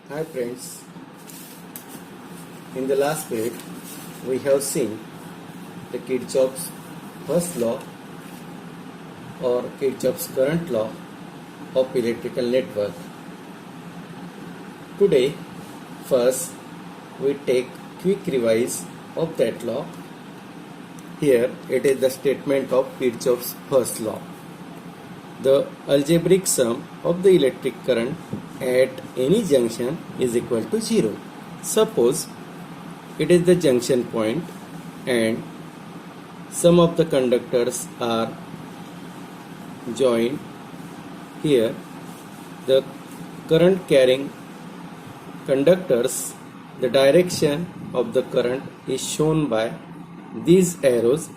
Hi friends, in the last bit we have seen the Kirchhoff's first law or Kirchhoff's current law of electrical network. Today first we take quick revise of that law. Here it is the statement of Kirchhoff's first law. The algebraic sum of the electric current at any junction is equal to 0. Suppose it is the junction point and some of the conductors are joined here. The current carrying conductors, the direction of the current is shown by these arrows.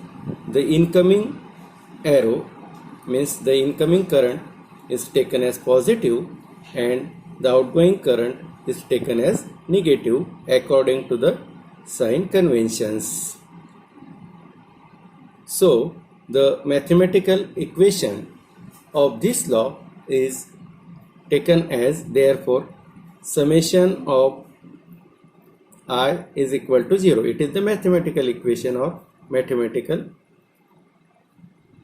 The incoming arrow means the incoming current is taken as positive and the outgoing current is taken as negative according to the sign conventions. So the mathematical equation of this law is taken as, therefore summation of I is equal to 0. It is the mathematical equation or mathematical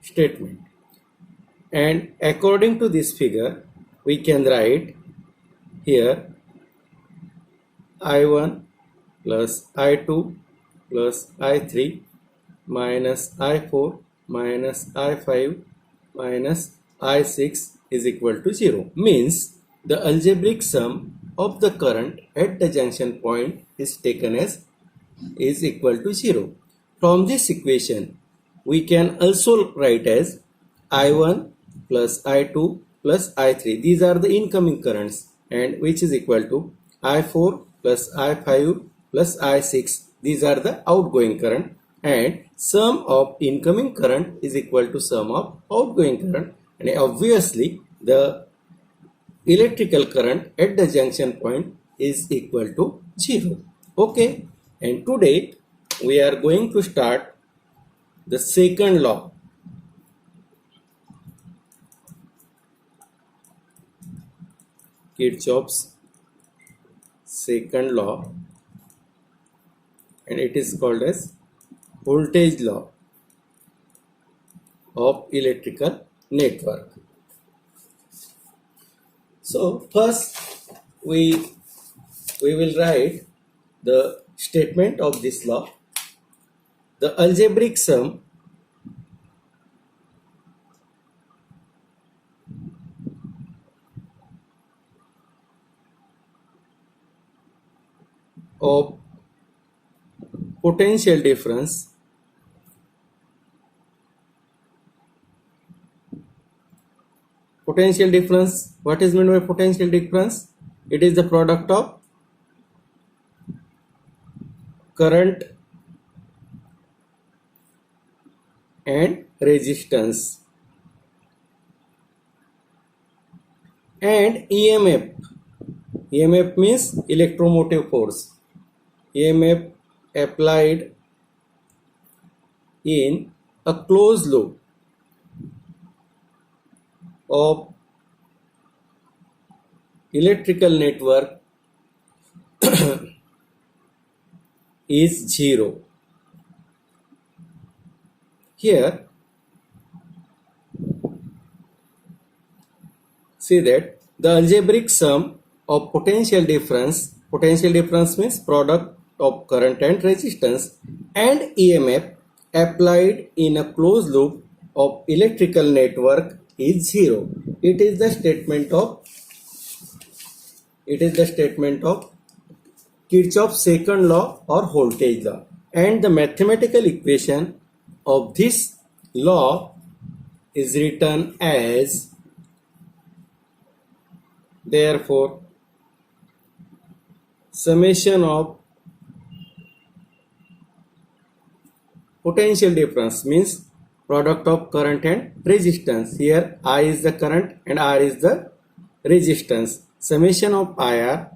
statement. And according to this figure, we can write here I1 plus I2 plus I3 minus I4 minus I5 minus I6 is equal to 0. Means the algebraic sum of the current at the junction point is taken as is equal to 0. From this equation, we can also write as I1 plus I2 plus I3. These are the incoming currents, and which is equal to I4 plus I5 plus I6. These are the outgoing current, and sum of incoming current is equal to sum of outgoing current, and obviously the electrical current at the junction point is equal to 0. Okay, and today we are going to start the second law. Kirchhoff's second law, and it is called as voltage law of electrical network. So first we will write the statement of this law. The algebraic sum of potential difference what is meant by potential difference? It is the product of current and resistance, and EMF means electromotive force. EMF applied in a closed loop of electrical network is 0. Here see that the algebraic sum of potential difference means product of current and resistance, and EMF applied in a closed loop of electrical network is 0. It is the statement of Kirchhoff's second law or voltage law, and the mathematical equation of this law is written as, therefore summation of potential difference means product of current and resistance. Here I is the current and R is the resistance. Summation of IR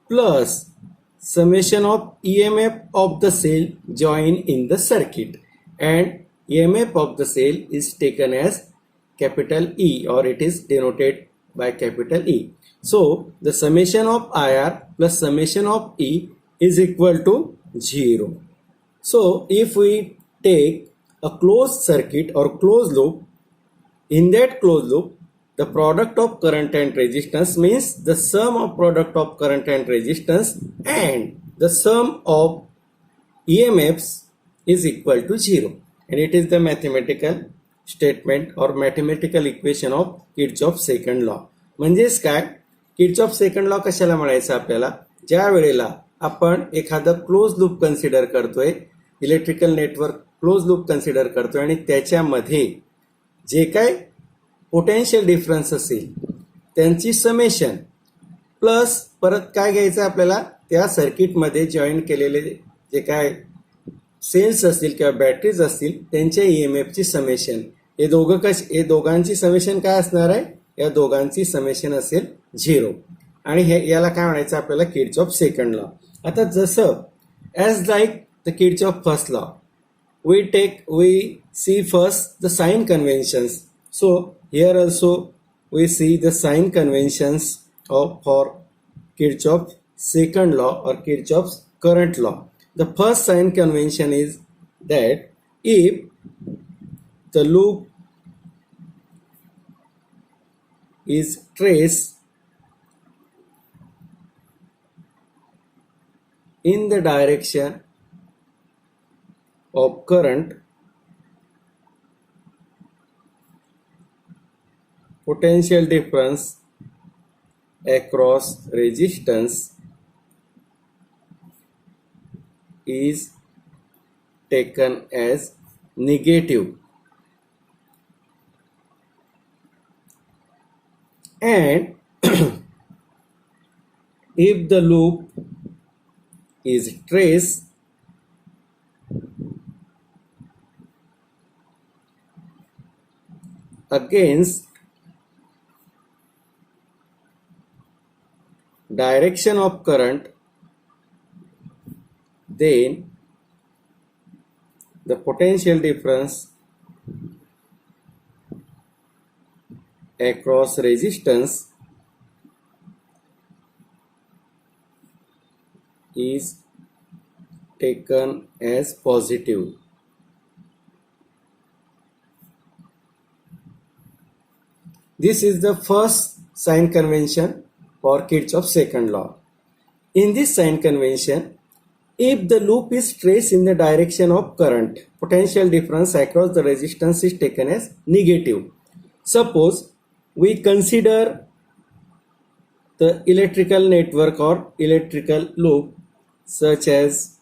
plus summation of EMF of the cell joined in the circuit, and EMF of the cell is taken as capital E, or it is denoted by capital E. So the summation of IR plus summation of E is equal to 0. So if we take a closed circuit or closed loop, in that closed loop, the product of current and resistance means the sum of product of current and resistance and the sum of EMFs is equal to 0. And it is the mathematical statement or mathematical equation of Kirchhoff's second law. म्हणजेच काय, Kirchhoff second law कशाला म्हणायचं आपल्याला, ज्या वेळेला आपण एखादं close loop consider करतोय, electrical network close loop consider करतोय आणि त्याच्यामध्ये जे काय पोटेन्शियल डिफरन्स असेल त्यांची समेशन प्लस परत काय घ्यायचं आपल्याला, त्या सर्किटमध्ये जॉईन केलेले जे काय सेल्स असतील किंवा बॅटरीज असतील त्यांच्या ईएमएफची समेशन, हे दोघांची समेशन काय असणार आहे, या दोघांची समेशन असेल 0. आणि हे याला काय म्हणायचं आपल्याला, किर्चॉफ सेकंड लॉ. आता जसं as like the Kirchhoff first law, we see first the sign conventions. So here also we see the sign conventions for Kirchhoff's second law or Kirchhoff's current law. The first sign convention is that if the loop is traced in the direction of current, potential difference across resistance is taken as negative, and if the loop is traced against direction of current, then the potential difference across resistance is taken as positive. This is the first sign convention for Kirchhoff's second law. In this sign convention, if the loop is traced in the direction of current, potential difference across the resistance is taken as negative. Suppose we consider the electrical network or electrical loop such as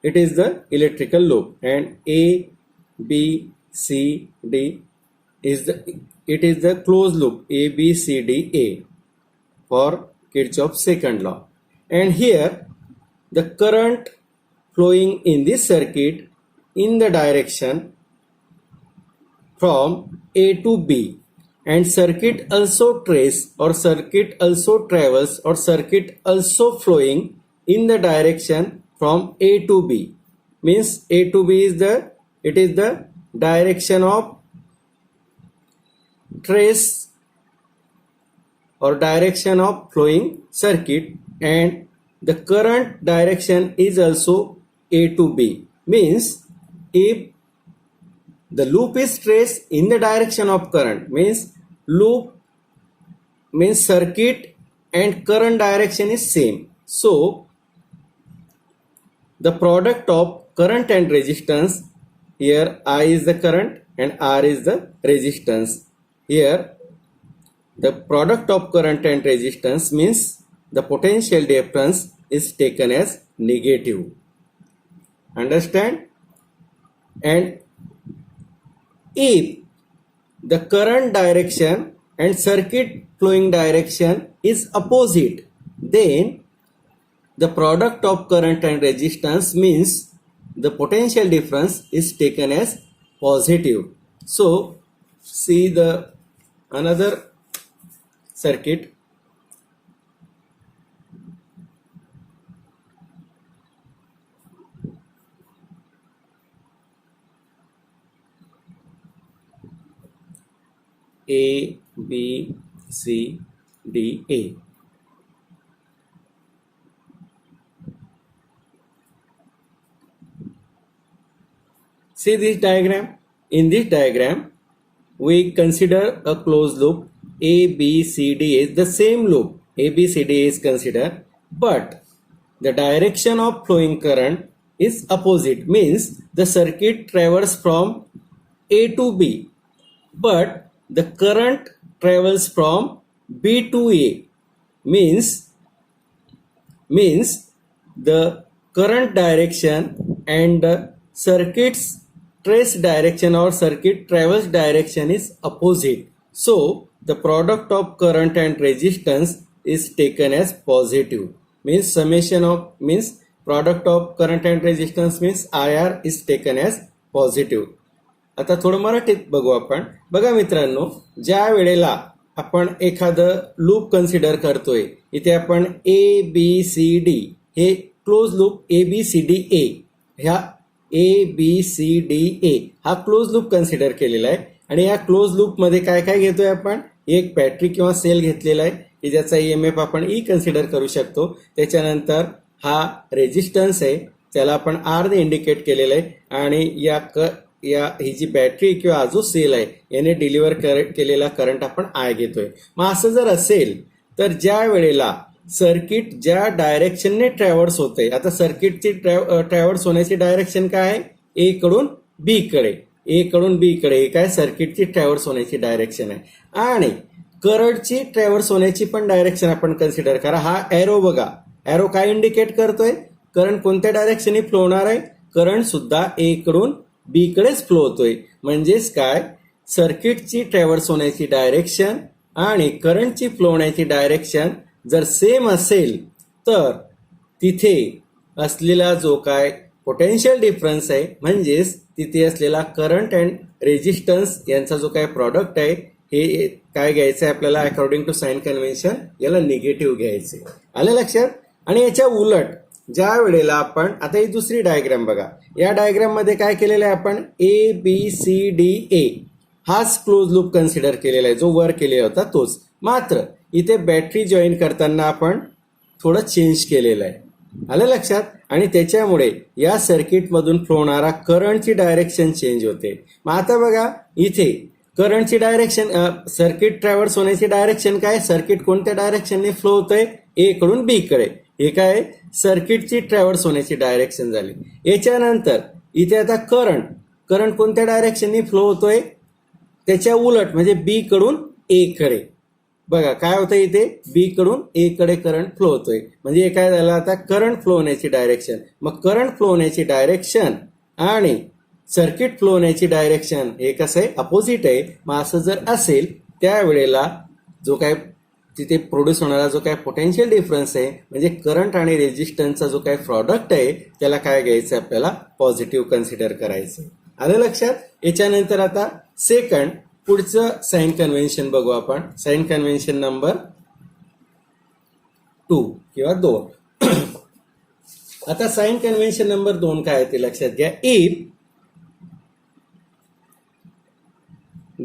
it is the electrical loop, and A, B, C, D is the closed loop A, B, C, D, A for Kirchhoff's second law. And here the current flowing in this circuit in the direction from A to B, and circuit also trace or circuit also travels or circuit also flowing in the direction from A to B, means A to B is the direction of trace or direction of flowing circuit, and the current direction is also A to B, means if the loop is traced in the direction of current, means circuit and current direction is same. So the product of current and resistance, here I is the current and R is the resistance. Here the product of current and resistance means the potential difference is taken as negative. Understand? And if the current direction and circuit flowing direction is opposite, then the product of current and resistance means the potential difference is taken as positive. So see the another circuit. A, B, C, D, A. See this diagram? In this diagram, we consider a closed loop. A, B, C, D is the same loop. A, B, C, D is considered, but the direction of flowing current is opposite. Means the circuit travels from A to B, but the current travels from B to A. Means the current direction and the circuit's trace direction or circuit travels direction is opposite. So the product of current and resistance is taken as positive. Means summation of product of current and resistance means IR is taken as positive. आता थोडं मराठीत बघू आपण. बघा मित्रांनो, ज्या वेळेला आपण एखादं लूप कन्सिडर करतोय, इथे आपण ए बी सी डी हे close loop A B C D A ह्या ए बी सी डी ए हा क्लोज लूप कन्सिडर केलेला आहे. आणि या क्लोज लूप मध्ये काय काय घेतोय आपण? एक बॅटरी किंवा सेल घेतलेला आहे की ज्याचा ईएमएफ आपण ई कन्सिडर करू शकतो. त्याच्यानंतर हा रेजिस्टन्स आहे, त्याला आपण आर ने इंडिकेट केलेलं आहे. आणि ही जी बॅटरी किंवा जो सेल आहे याने डिलिव्हर केलेला करंट आपण आय घेतोय. मग असं जर असेल तर ज्या वेळेला सर्किट ज्या डायरेक्शनने ट्रॅव्हर्स होते, आता सर्किटची ट्रॅव्हर्स होण्याची डायरेक्शन काय आहे? ए कडून बी कडे. ए कडून बी कडे ही काय सर्किटची ट्रॅव्हर्स होण्याची डायरेक्शन आहे. आणि करंटची ट्रॅव्हर्स होण्याची पण डायरेक्शन आपण कन्सिडर करा. हा एरो बघा, एरो काय इंडिकेट करतोय? करंट कोणत्या डायरेक्शनने फ्लो होणार आहे? करंट सुद्धा ए कडून बी कडेच फ्लो होतोय. म्हणजेच काय, सर्किटची ट्रॅव्हर्स होण्याची डायरेक्शन आणि करंटची फ्लो होण्याची डायरेक्शन जर सेम असेल तर तिथे असलेला जो काय पोटेन्शियल डिफरन्स आहे म्हणजेच तिथे असलेला करंट अँड रेजिस्टन्स यांचा जो काय प्रॉडक्ट आहे हे काय घ्यायचं आहे आपल्याला? अकॉर्डिंग टू साइन कन्व्हेन्शन याला निगेटिव्ह घ्यायचे. आलं लक्षात? आणि याच्या उलट ज्या वेळेला आपण आता ही दुसरी डायग्राम बघा, या डायग्राम मध्ये काय केलेलं आहे आपण? ए बी सी डी ए हाच क्लोज लूप कन्सिडर केलेला आहे, जो वर केलेला होता तोच. मात्र इथे बॅटरी जॉईन करताना आपण थोडं चेंज केलेलं आहे. आलं लक्षात? आणि त्याच्यामुळे या सर्किटमधून फ्लो होणारा करंटची डायरेक्शन चेंज होते. मग आता बघा इथे करंटची डायरेक्शन, सर्किट ट्रॅव्हर्स होण्याची डायरेक्शन काय? सर्किट कोणत्या डायरेक्शनने फ्लो होतंय? ए कडून बी कडे. हे काय? सर्किटची ट्रॅव्हर्स होण्याची डायरेक्शन झाली. याच्यानंतर इथे आता करंट कोणत्या डायरेक्शनने फ्लो होतोय? त्याच्या उलट म्हणजे बी कडून ए कडे. बघा काय होतं इथे? बी कडून ए कडे करंट फ्लो होतोय. म्हणजे काय झालं आता? करंट फ्लो होण्याची डायरेक्शन. मग करंट फ्लो होण्याची डायरेक्शन आणि सर्किट फ्लो होण्याची डायरेक्शन हे कसं आहे? अपोजिट आहे. मग असं जर असेल त्यावेळेला जो काय तिथे प्रोड्यूस होणारा जो काय पोटेन्शियल डिफरन्स आहे म्हणजे करंट आणि रेजिस्टन्सचा जो काय प्रॉडक्ट आहे त्याला काय घ्यायचं? आपल्याला पॉझिटिव्ह कन्सिडर करायचं. आलं लक्षात? याच्यानंतर आता सेकंड पुढचं साइन कन्व्हेन्शन बघू आपण. साइन कन्व्हेन्शन नंबर 2 किंवा 2. आता साइन कन्व्हेन्शन नंबर 2 काय आहे ते लक्षात घ्या. If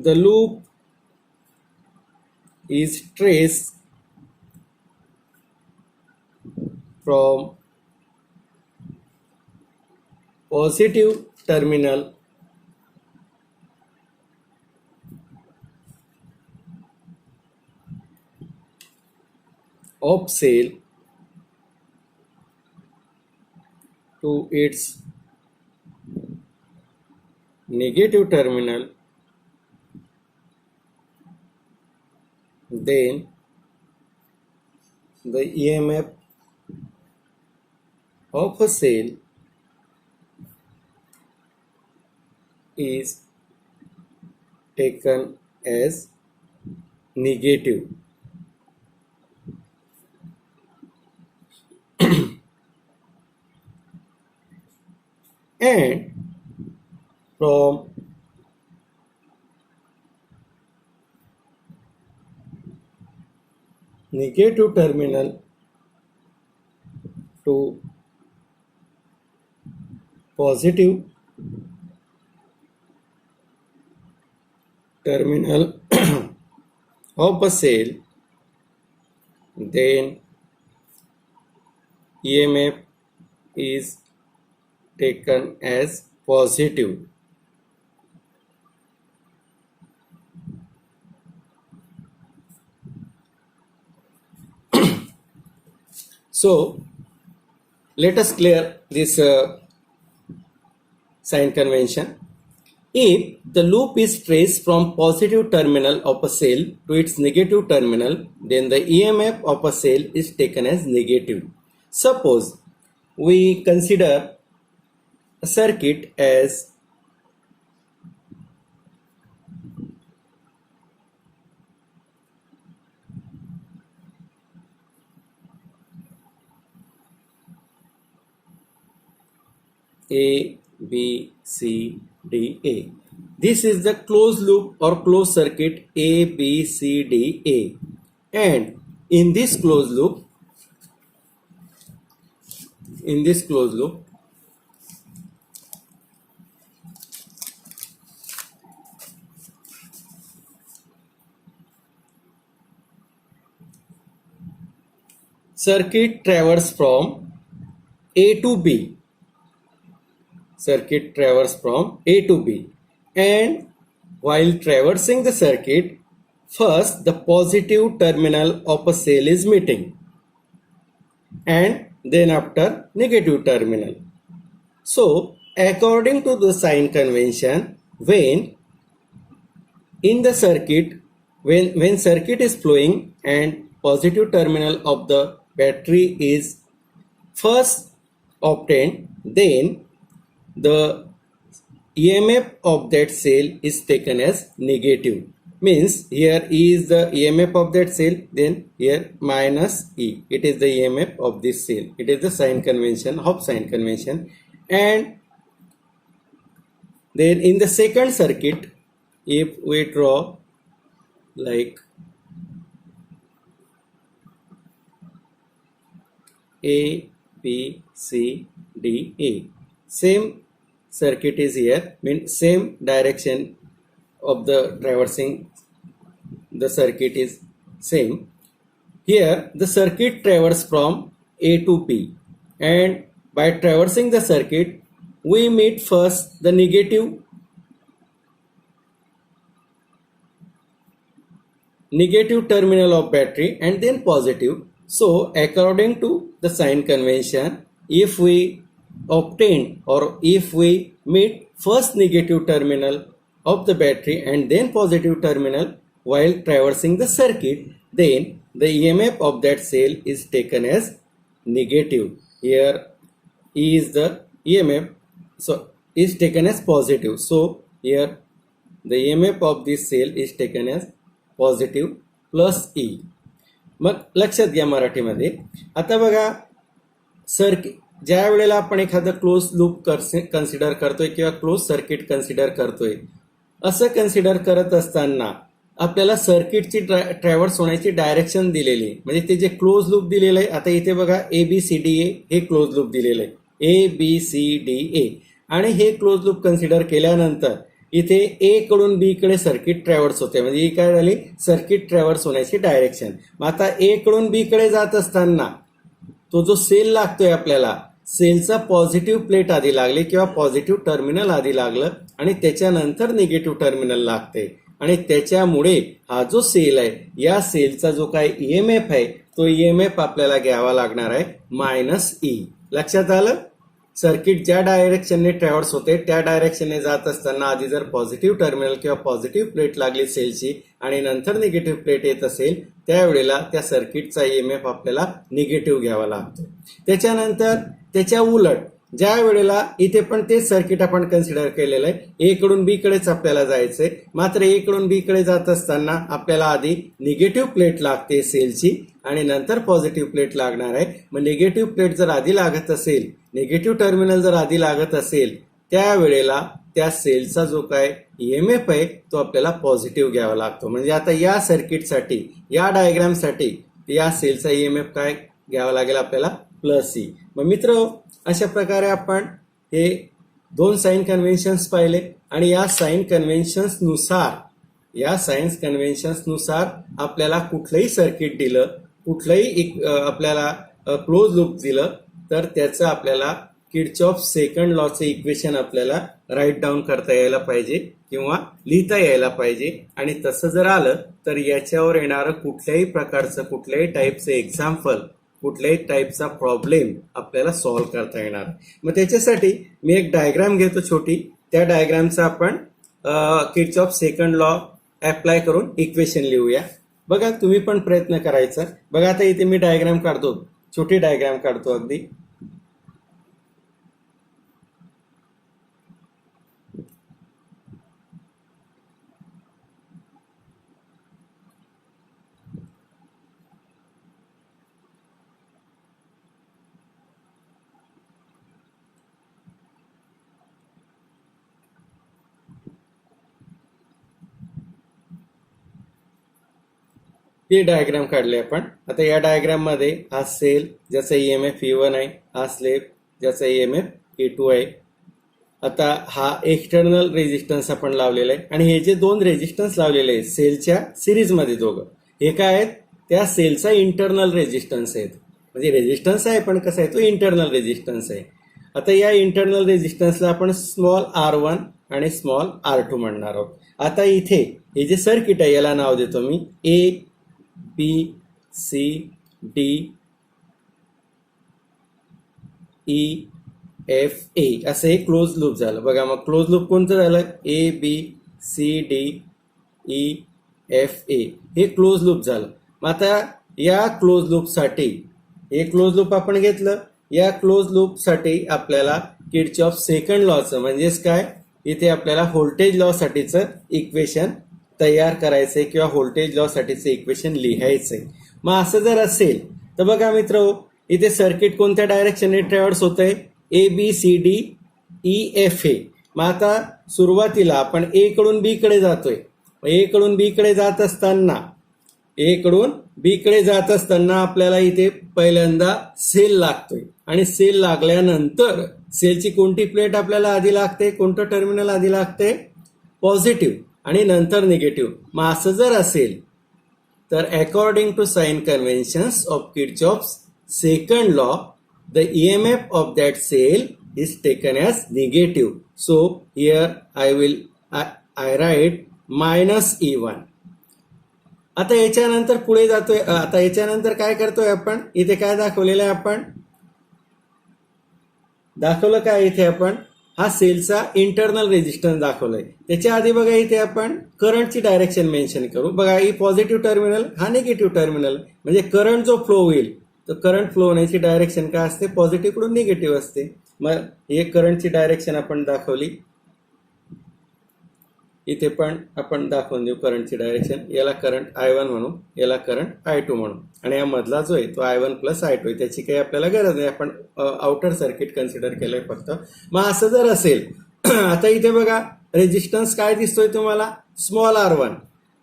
the loop is traced from positive terminal of cell to its negative terminal, then the EMF of a cell is taken as negative. And from negative terminal to positive terminal of a cell, then EMF is taken as positive. So let us clear this sign convention. If the loop is traced from positive terminal of a cell to its negative terminal, then the EMF of a cell is taken as negative. Suppose we consider a circuit as A, B, C, D, A. This is the closed loop or closed circuit A, B, C, D, A. And in this closed loop, circuit traverses from A to B. Circuit traverses from A to B, and while traversing the circuit, first the positive terminal of a cell is meeting, and then after negative terminal. So according to the sign convention, when in the circuit, when circuit is flowing and positive terminal of the battery is first obtained, then the EMF of that cell is taken as negative. Means here E is the EMF of that cell, then here minus E. It is the EMF of this cell. It is the sign convention, Hopf sign convention. And then in the second circuit, if we draw like A, B, C, D, A. Same circuit is here, means same direction of the traversing the circuit is same. Here the circuit traverses from A to B, and by traversing the circuit we meet first the negative terminal of battery and then positive. So according to the sign convention, if we obtain or if we meet first negative terminal of the battery and then positive terminal while traversing the circuit, then the EMF of that cell is taken as negative. Here E is the EMF, so is taken as positive. So here the EMF of this cell is taken as positive plus e. मग लक्षात घ्या मराठीमध्ये, आता बघा circuit ज्या वेळेला आपण एखादं क्लोज लूप कन्सिडर करतोय किंवा क्लोज सर्किट कन्सिडर करतोय, असं कन्सिडर करत असताना आपल्याला सर्किटची ट्रॅव्हर्स होण्याची डायरेक्शन दिलेली, म्हणजे ते जे क्लोज लूप दिलेलं आहे. आता इथे बघा ABCDA हे क्लोज लूप दिलेलं आहे, ABCDA, आणि हे क्लोज लूप कन्सिडर केल्यानंतर इथे ए कडून बी कडे सर्किट ट्रॅव्हर्स होते, म्हणजे ही काय झाली सर्किट ट्रॅव्हर्स होण्याची डायरेक्शन. मग आता ए कडून बी कडे जात असताना तो जो सेल लागतोय आपल्याला, सेलचा पॉझिटिव्ह प्लेट आधी लागली किंवा पॉझिटिव्ह टर्मिनल आधी लागलं आणि त्याच्यानंतर निगेटिव्ह टर्मिनल लागते, आणि त्याच्यामुळे हा जो सेल आहे या सेलचा जो काय ईएमएफ आहे तो ईएमएफ आपल्याला घ्यावा लागणार आहे -E. लक्षात आलं? सर्किट ज्या डायरेक्शनने ट्रॅव्हर्स होते त्या डायरेक्शनने जात असताना आधी जर पॉझिटिव्ह टर्मिनल किंवा पॉझिटिव्ह प्लेट लागली सेलची आणि नंतर निगेटिव्ह प्लेट येत असेल, त्यावेळेला त्या सर्किटचा ईएमएफ आपल्याला निगेटिव्ह घ्यावा लागतो. त्याच्यानंतर त्याच्या उलट ज्या वेळेला इथे पण तेच सर्किट आपण कन्सिडर केलेलं आहे, ए कडून बी कडेच आपल्याला जायचंय, मात्र ए कडून बी कडे जात असताना आपल्याला आधी निगेटिव्ह प्लेट लागते सेलची आणि नंतर पॉझिटिव्ह प्लेट लागणार आहे. मग निगेटिव्ह प्लेट जर आधी लागत असेल, निगेटिव्ह टर्मिनल जर आधी लागत असेल, त्यावेळेला त्या सेलचा जो काय ईएमएफ आहे तो आपल्याला पॉझिटिव्ह घ्यावा लागतो. म्हणजे आता या सर्किटसाठी, या डायग्रामसाठी या सेलचा ईएमएफ काय घ्यावा लागेल आपल्याला +E. मग मित्र, अशा प्रकारे आपण हे दोन साइन कन्व्हेन्शन्स पाहिले आणि या साइन कन्व्हेन्शन्स नुसार या सायन्स कन्व्हेन्शन्स नुसार आपल्याला कुठलंही सर्किट दिलं, कुठलंही आपल्याला क्लोज लूप दिलं, तर त्याचं आपल्याला किर्चॉफ सेकंड लॉचं इक्वेशन आपल्याला राईट डाऊन करता यायला पाहिजे किंवा लिहिता यायला पाहिजे. आणि तसं जर आलं तर याच्यावर येणारं कुठल्याही प्रकारचं, कुठल्याही टाईपचं एक्झाम्पल, कुठल्याही टाईपचा प्रॉब्लेम आपल्याला सॉल्व्ह करता येणार. मग त्याच्यासाठी मी एक डायग्राम घेतो छोटी, त्या डायग्रामचा आपण किर्चॉफ सेकंड लॉ अप्लाय करून इक्वेशन लिहूया. बघा तुम्ही पण प्रयत्न करायचा. बघा आता इथे मी डायग्राम काढतो, छोटी डायग्राम काढतो अगदी. ही डायग्राम काढली आपण. आता या डायग्राम मध्ये हा सेल ज्याचा ईएमएफ E1 आहे, हा स्लेब ज्याचा ईएमएफ E2 आहे. आता हा एक्सटर्नल रेजिस्टन्स आपण लावलेला आहे आणि हे जे दोन रेजिस्टन्स लावलेले आहेत सेलच्या सिरीजमध्ये दोघं, हे काय आहेत, त्या सेलचा इंटरनल रेजिस्टन्स आहेत. म्हणजे रेजिस्टन्स आहे पण कसा आहे, तो इंटरनल रेजिस्टन्स आहे. आता या इंटरनल रेजिस्टन्सला आपण स्मॉल R1 आणि स्मॉल R2 म्हणणार आहोत. आता इथे हे जे सर्किट आहे याला नाव देतो मी A, B, C, D, E, F, A असं हे क्लोज लूप झालं. बघा मग क्लोज लूप कोणतं झालं, A, B, C, D, E, F, A हे क्लोज लूप झालं. मग आता या क्लोज लूपसाठी, हे क्लोज लूप आपण घेतलं, या क्लोज लूपसाठी आपल्याला किर्चॉफ सेकंड लॉचं म्हणजेच काय, इथे आपल्याला व्होल्टेज लॉ साठीचं इक्वेशन तयार करायचंय किंवा व्होल्टेज लॉ साठीचं इक्वेशन लिहायचंय. मग असं जर असेल तर बघा मित्र, इथे सर्किट कोणत्या डायरेक्शनने ट्रॅव्हर्स होतंय, ABCD EFA. मग आता सुरुवातीला आपण A कडून B कडे जातोय. A कडून B कडे जात असताना, A कडून B कडे जात असताना आपल्याला इथे पहिल्यांदा सेल लागतोय आणि सेल लागल्यानंतर सेलची कोणती प्लेट आपल्याला आधी लागते, कोणतं टर्मिनल आधी लागते, पॉझिटिव्ह आणि नंतर निगेटिव्ह. मग असं जर असेल तर according to sign conventions of Kirchhoff's second law, the EMF of that cell is taken as negative. So here I write minus E1. आता याच्यानंतर पुढे जातोय. आता याच्यानंतर काय करतोय आपण, इथे काय दाखवलेलं आहे, आपण दाखवलं काय, इथे आपण हा सेलचा इंटरनल रेजिस्टन्स दाखवलाय. त्याच्या आधी बघा इथे आपण करंटची डायरेक्शन मेन्शन करू. बघा ही पॉझिटिव्ह टर्मिनल, हा निगेटिव्ह टर्मिनल, म्हणजे करंट जो फ्लो होईल तर करंट फ्लो होण्याची डायरेक्शन काय असते, पॉझिटिव्ह कडून निगेटिव्ह असते. मग हे करंटची डायरेक्शन आपण दाखवली, इथे पण आपण दाखवून देऊ करंटची डायरेक्शन. याला करंट I1 म्हणू, याला करंट I2 म्हणू आणि या मधला जो आहे तो I1 प्लस I2 आहे. त्याची काही आपल्याला गरज नाही, आपण आउटर सर्किट कन्सिडर केलंय फक्त. मग असं जर असेल आता इथे बघा रेजिस्टन्स काय दिसतोय तुम्हाला, स्मॉल R1.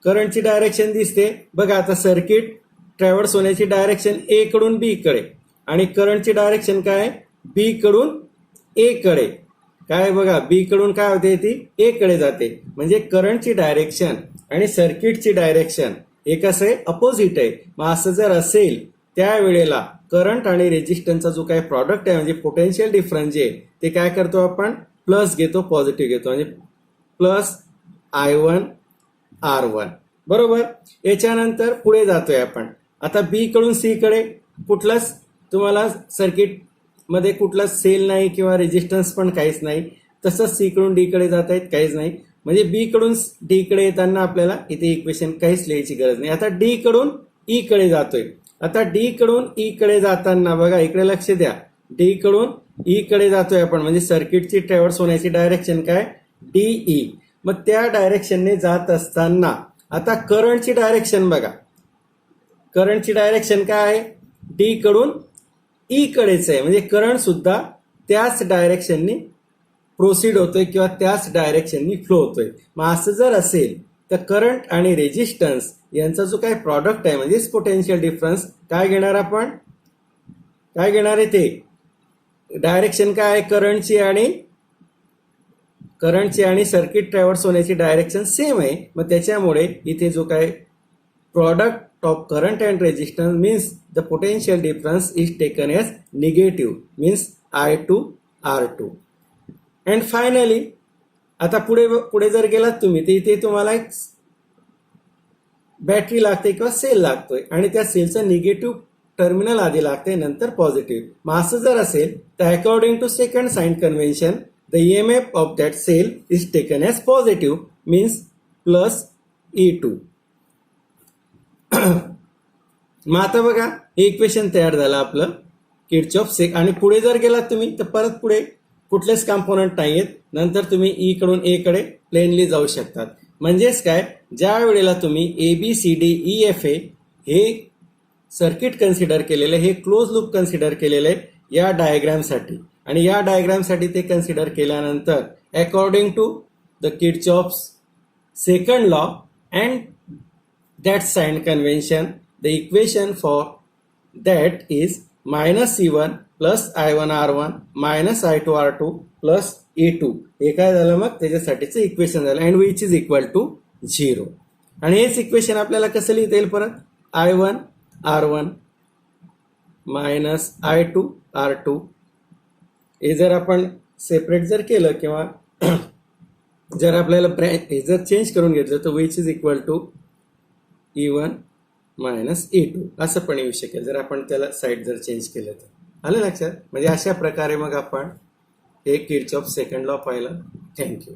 करंटची डायरेक्शन दिसते बघा. आता सर्किट ट्रॅव्हर्स होण्याची डायरेक्शन A कडून B कडे आणि करंटची डायरेक्शन काय, B कडून A कडे. काय बघा, B कडून काय होते, ती A कडे जाते. म्हणजे करंटची डायरेक्शन आणि सर्किटची डायरेक्शन हे कसं आहे, अपोजिट आहे. मग असं जर असेल त्यावेळेला करंट आणि रेजिस्टन्सचा जो काही प्रॉडक्ट आहे, म्हणजे पोटेन्शियल डिफरन्स जे ते काय करतो आपण, प्लस घेतो, पॉझिटिव्ह घेतो, म्हणजे प्लस I1 R1. बरोबर. याच्यानंतर पुढे जातोय आपण. आता B कडून C कडे कुठलाच तुम्हाला सर्किट मध्ये कुठला सेल नाही किंवा रेजिस्टन्स पण काहीच नाही. तसंच C कडून D कडे जात आहेत, काहीच नाही. म्हणजे B कडून D कडे येताना आपल्याला इथे इक्वेशन काहीच लिहायची गरज नाही. आता D कडून E कडे जातोय. आता D कडून E कडे जाताना बघा इकडे लक्ष द्या, D कडून E कडे जातोय आपण, म्हणजे सर्किटची ट्रॅव्हर्स होण्याची डायरेक्शन काय, DE. मग त्या डायरेक्शनने जात असताना आता करंटची डायरेक्शन बघा, करंटची डायरेक्शन काय आहे, D कडून E कडेच आहे. म्हणजे करंट सुद्धा त्याच डायरेक्शननी प्रोसीड होतोय किंवा त्याच डायरेक्शननी फ्लो होतोय. मग असं जर असेल तर करंट आणि रेजिस्टन्स यांचा जो काही प्रॉडक्ट आहे, म्हणजेच पोटेन्शियल डिफरन्स, काय घेणार आपण, काय घेणार आहे, ते डायरेक्शन काय आहे करंटची आणि करंटची आणि सर्किट ट्रॅव्हर्स होण्याची डायरेक्शन सेम आहे. मग त्याच्यामुळे इथे जो काय product of current and resistance means the potential difference is taken as negative, means I2 R2. And finally आता पुढे जर गेलात तुम्ही तर इथे तुम्हाला एक बॅटरी लागते किंवा सेल लागतोय आणि त्या सेलचं निगेटिव्ह टर्मिनल आधी लागते नंतर पॉझिटिव्ह. मग असं जर असेल तर according to second sign convention the EMF of that cell is taken as positive, means plus E2. मग आता बघा हे इक्वेशन तयार झालं आपलं किर्चॉफ से. आणि पुढे जर गेलात तुम्ही तर परत पुढे कुठलेच कॉम्पोनंट नाही आहेत. नंतर तुम्ही ई कडून ए कडे प्लेनली जाऊ शकतात. म्हणजेच काय, ज्या वेळेला तुम्ही ABCDEFA हे सर्किट कन्सिडर केलेले, हे क्लोज लूप कन्सिडर केलेले या डायग्रामसाठी, आणि या डायग्रामसाठी ते कन्सिडर केल्यानंतर according to the Kirchhoff's second law and that sign convention, the equation for that is minus C1 plus I1 R1 minus I2 R2 plus E2. हे काय झालं मग त्याच्यासाठीचं इक्वेशन झालं and which is equal to 0. आणि हेच equation आपल्याला कसं लिहिता येईल परत, I1 R1 minus I2 R2 हे जर आपण सेपरेट जर केलं किंवा जर आपल्याला हे जर चेंज करून घेतलं तर which is equal to E1 minus E2 असं पण येऊ शकेल जर आपण त्याला साईड जर चेंज केलं तर. आलं लक्षात. म्हणजे अशा प्रकारे मग आपण हे किर्चॉफ सेकंड लॉ पाहिलं. थँक्यू.